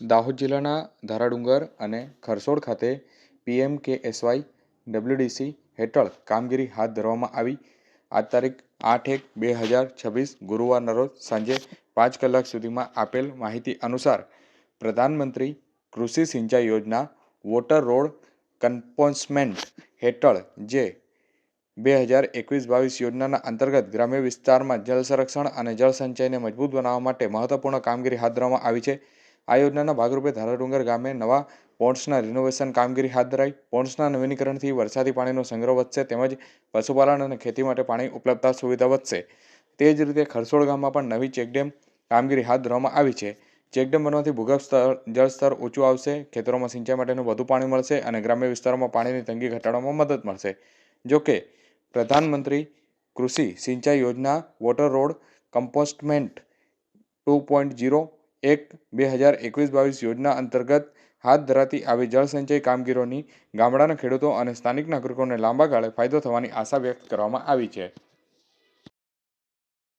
દાહોદ જિલ્લાના ધારાડુંગર અને ખરસોડ ખાતે PMKSY WDC હેઠળ કામગીરી હાથ ધરવામાં આવી. આજ તારીખ 8/1/2026 ગુરુવારના રોજ સાંજે 5 કલાક સુધીમાં આપેલ માહિતી અનુસાર પ્રધાનમંત્રી કૃષિ સિંચાઈ યોજના વોટર રોડ કમ્પોન્સમેન્ટ હેઠળ જે 2021-22 યોજનાના અંતર્ગત ગ્રામ્ય વિસ્તારમાં જળ સંરક્ષણ અને જળ સંચયને મજબૂત બનાવવા માટે મહત્વપૂર્ણ કામગીરી હાથ ધરવામાં આવી છે. આ યોજનાના ભાગરૂપે ધારાડુંગર ગામે નવા પોન્ડ્સના રિનોવેશન કામગીરી હાથ ધરાઈ. પોન્ડ્સના નવીનીકરણથી વરસાદી પાણીનો સંગ્રહ વધશે તેમજ પશુપાલન અને ખેતી માટે પાણી ઉપલબ્ધતા સુવિધા વધશે. તે જ રીતે ખરસોડ ગામમાં પણ નવી ચેકડેમ કામગીરી હાથ ધરવામાં આવી છે. ચેકડેમ બનવાથી ભૂગર્ભ જળસ્તર ઊંચું આવશે, ખેતરોમાં સિંચાઈ માટેનું વધુ પાણી મળશે અને ગ્રામ્ય વિસ્તારોમાં પાણીની તંગી ઘટાડવામાં મદદ મળશે. જોકે પ્રધાનમંત્રી કૃષિ સિંચાઈ યોજના વોટર રોડ કમ્પોસ્ટમેન્ટ 2.0 2021-22 યોજના અંતર્ગત હાથ ધરાતી આવી જળસંચય કામગીરીની ગામડાના ખેડૂતો અને સ્થાનિક નાગરિકોને લાંબા ગાળે ફાયદો થવાની આશા વ્યક્ત કરવામાં આવી છે.